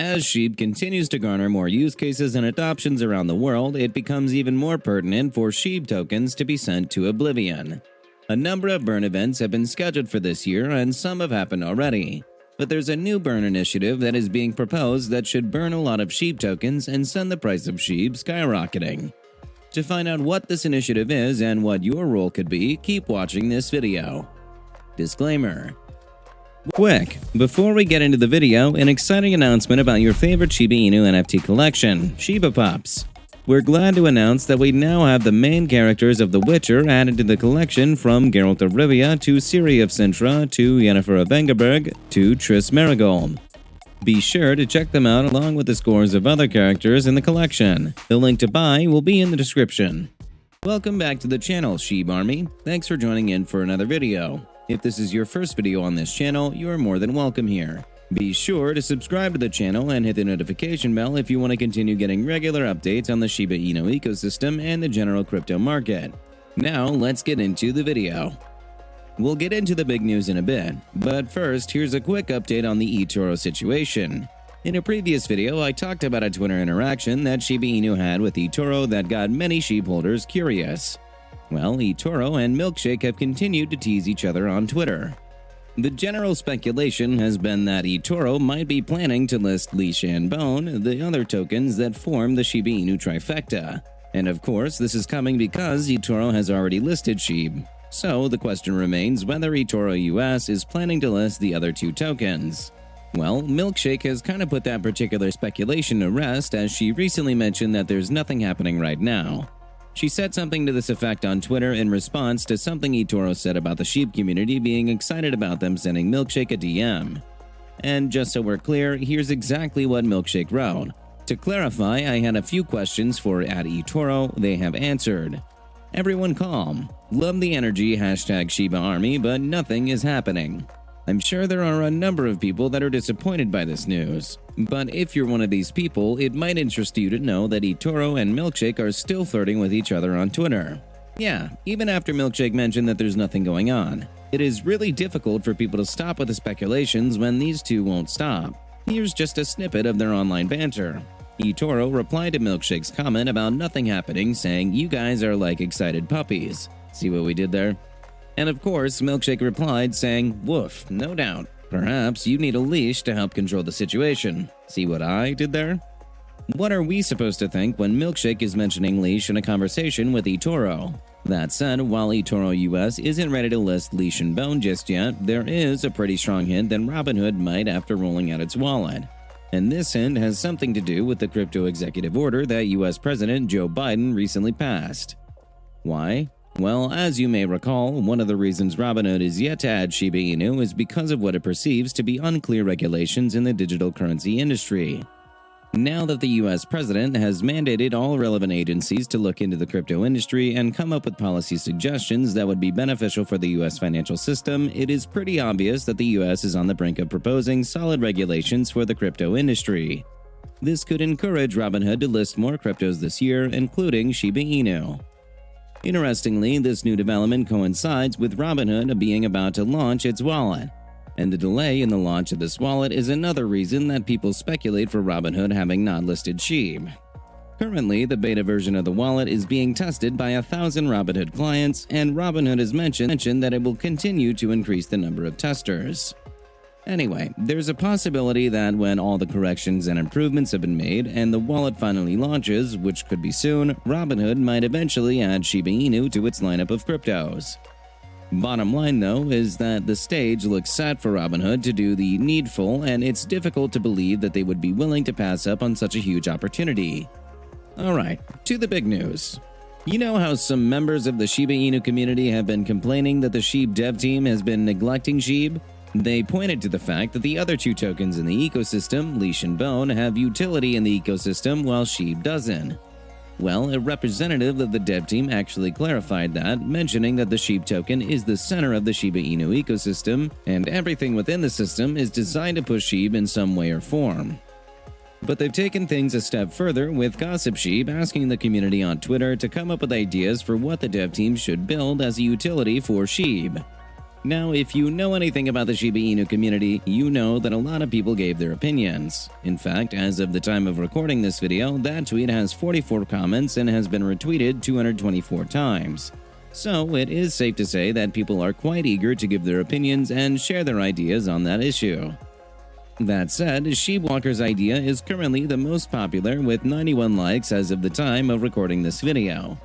As Shib continues to garner more use cases and adoptions around the world, it becomes even more pertinent for Shib tokens to be sent to oblivion. A number of burn events have been scheduled for this year, and some have happened already. But there's a new burn initiative that is being proposed that should burn a lot of Shib tokens and send the price of Shib skyrocketing. To find out what this initiative is and what your role could be, keep watching this video. Disclaimer. Quick, before we get into the video, an exciting announcement about your favorite Shiba Inu NFT collection, Shiba Pops. We're glad to announce that we now have the main characters of The Witcher added to the collection, from Geralt of Rivia to Ciri of Sintra to Yennefer of Vengerberg to Triss Marigold. Be sure to check them out along with the scores of other characters in the collection. The link to buy will be in the description. Welcome back to the channel, Shib Army. Thanks for joining in for another video. If this is your first video on this channel, you are more than welcome here. Be sure to subscribe to the channel and hit the notification bell if you want to continue getting regular updates on the Shiba Inu ecosystem and the general crypto market. Now let's get into the video. We'll get into the big news in a bit, but first here's a quick update on the Etoro situation. In a previous video, I talked about a Twitter interaction that Shiba Inu had with Etoro that got many Shib holders curious. Well, Etoro and Milkshake have continued to tease each other on Twitter. The general speculation has been that Etoro might be planning to list Leash and Bone, the other tokens that form the Shiba Inu trifecta. And of course, this is coming because Etoro has already listed Shib. So the question remains whether Etoro US is planning to list the other two tokens. Well, Milkshake has kind of put that particular speculation to rest, as she recently mentioned that there's nothing happening right now. She said something to this effect on Twitter in response to something Etoro said about the Shib community being excited about them sending Milkshake a DM. And just so we're clear, here's exactly what Milkshake wrote. To clarify, I had a few questions for @Etoro, they have answered. Everyone calm. Love the energy, #Shiba Army, but nothing is happening. I'm sure there are a number of people that are disappointed by this news. But if you're one of these people, it might interest you to know that Etoro and Milkshake are still flirting with each other on Twitter. Yeah, even after Milkshake mentioned that there's nothing going on. It is really difficult for people to stop with the speculations when these two won't stop. Here's just a snippet of their online banter. Etoro replied to Milkshake's comment about nothing happening, saying, "You guys are like excited puppies." See what we did there? And of course, Milkshake replied saying, "Woof, no doubt. Perhaps you need a leash to help control the situation." See what I did there? What are we supposed to think when Milkshake is mentioning leash in a conversation with Etoro? That said, while Etoro US isn't ready to list Leash and Bone just yet, there is a pretty strong hint that Robinhood might after rolling out its wallet. And this hint has something to do with the crypto executive order that US President Joe Biden recently passed. Why? Well, as you may recall, one of the reasons Robinhood is yet to add Shiba Inu is because of what it perceives to be unclear regulations in the digital currency industry. Now that the US president has mandated all relevant agencies to look into the crypto industry and come up with policy suggestions that would be beneficial for the US financial system, it is pretty obvious that the US is on the brink of proposing solid regulations for the crypto industry. This could encourage Robinhood to list more cryptos this year, including Shiba Inu. Interestingly, this new development coincides with Robinhood being about to launch its wallet. And the delay in the launch of this wallet is another reason that people speculate for Robinhood having not listed Shib. Currently, the beta version of the wallet is being tested by 1,000 Robinhood clients, and Robinhood has mentioned that it will continue to increase the number of testers. Anyway, there's a possibility that when all the corrections and improvements have been made and the wallet finally launches, which could be soon, Robinhood might eventually add Shiba Inu to its lineup of cryptos. Bottom line though is that the stage looks set for Robinhood to do the needful, and it's difficult to believe that they would be willing to pass up on such a huge opportunity. Alright, to the big news. You know how some members of the Shiba Inu community have been complaining that the Shib dev team has been neglecting Shib? They pointed to the fact that the other two tokens in the ecosystem, Leash and Bone, have utility in the ecosystem while Shib doesn't. Well, a representative of the dev team actually clarified that, mentioning that the Shib token is the center of the Shiba Inu ecosystem, and everything within the system is designed to push Shib in some way or form. But they've taken things a step further, with Gossip Shib asking the community on Twitter to come up with ideas for what the dev team should build as a utility for Shib. Now, if you know anything about the Shiba Inu community, you know that a lot of people gave their opinions. In fact, as of the time of recording this video, that tweet has 44 comments and has been retweeted 224 times. So, it is safe to say that people are quite eager to give their opinions and share their ideas on that issue. That said, Sheepwalker's idea is currently the most popular with 91 likes as of the time of recording this video.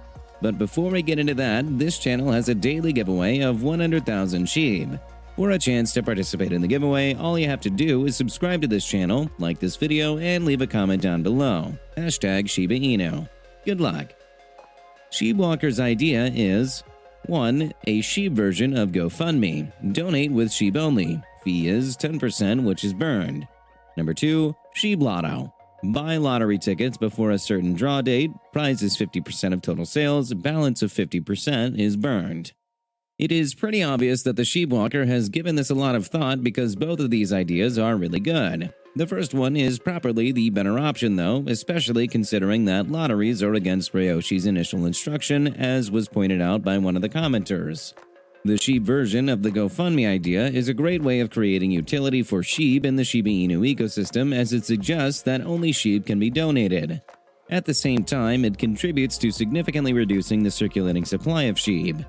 But before we get into that, this channel has a daily giveaway of 100,000 Shib. For a chance to participate in the giveaway, all you have to do is subscribe to this channel, like this video, and leave a comment down below. #ShibaINU. Good luck! Sheepwalker's idea is 1. A Shib version of GoFundMe. Donate with Shib only. Fee is 10%, which is burned. Number 2. Shib Lotto. Buy lottery tickets before a certain draw date. Prize is 50% of total sales. Balance of 50% is burned. It is pretty obvious that the Sheepwalker has given this a lot of thought because both of these ideas are really good. The first one is properly the better option though, especially considering that lotteries are against Ryoshi's initial instruction, as was pointed out by one of the commenters. The Shib version of the GoFundMe idea is a great way of creating utility for Shib in the Shiba Inu ecosystem, as it suggests that only Shib can be donated. At the same time, it contributes to significantly reducing the circulating supply of Shib.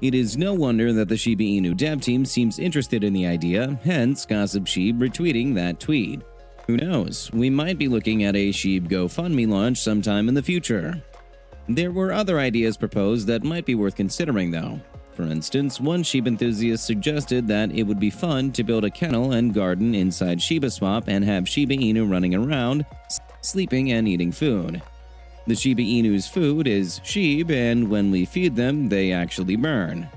It is no wonder that the Shiba Inu dev team seems interested in the idea, hence Gossip Shib retweeting that tweet. Who knows, we might be looking at a Shib GoFundMe launch sometime in the future. There were other ideas proposed that might be worth considering though. For instance, one Shib enthusiast suggested that it would be fun to build a kennel and garden inside SHIBASWAP and have Shiba Inu running around, sleeping and eating food. The Shiba Inu's food is Shib, and when we feed them, they actually burn.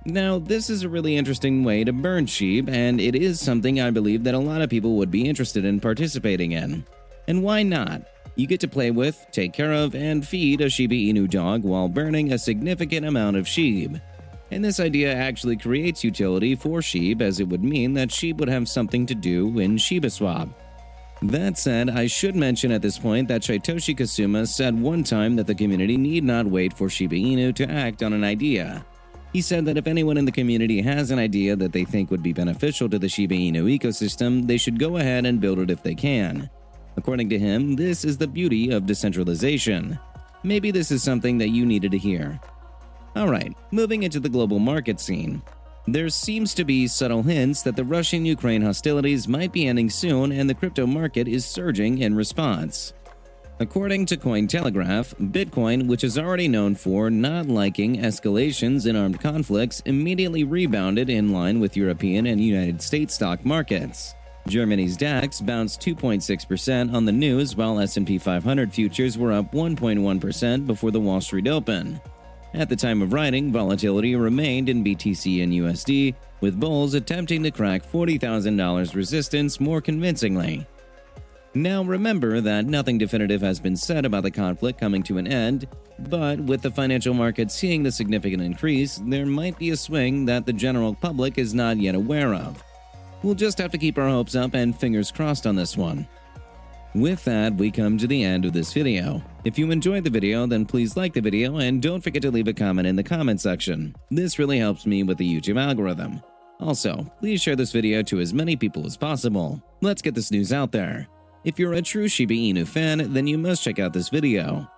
Now, this is a really interesting way to burn Shib, and it is something I believe that a lot of people would be interested in participating in. And why not? You get to play with, take care of, and feed a Shiba Inu dog while burning a significant amount of Shib. And this idea actually creates utility for Shib, as it would mean that Shib would have something to do in SHIBASWAP. That said, I should mention at this point that Shytoshi Kasuma said one time that the community need not wait for Shiba Inu to act on an idea. He said that if anyone in the community has an idea that they think would be beneficial to the Shiba Inu ecosystem, they should go ahead and build it if they can. According to him, this is the beauty of decentralization. Maybe this is something that you needed to hear. Alright, moving into the global market scene. There seems to be subtle hints that the Russian-Ukraine hostilities might be ending soon, and the crypto market is surging in response. According to Cointelegraph, Bitcoin, which is already known for not liking escalations in armed conflicts, immediately rebounded in line with European and United States stock markets. Germany's DAX bounced 2.6% on the news, while S&P 500 futures were up 1.1% before the Wall Street Open. At the time of writing, volatility remained in BTC and USD, with bulls attempting to crack $40,000 resistance more convincingly. Now remember that nothing definitive has been said about the conflict coming to an end, but with the financial markets seeing the significant increase, there might be a swing that the general public is not yet aware of. We'll just have to keep our hopes up and fingers crossed on this one. With that, we come to the end of this video. If you enjoyed the video, then please like the video and don't forget to leave a comment in the comment section. This really helps me with the YouTube algorithm. Also, please share this video to as many people as possible. Let's get this news out there. If you're a true Shiba Inu fan, then you must check out this video.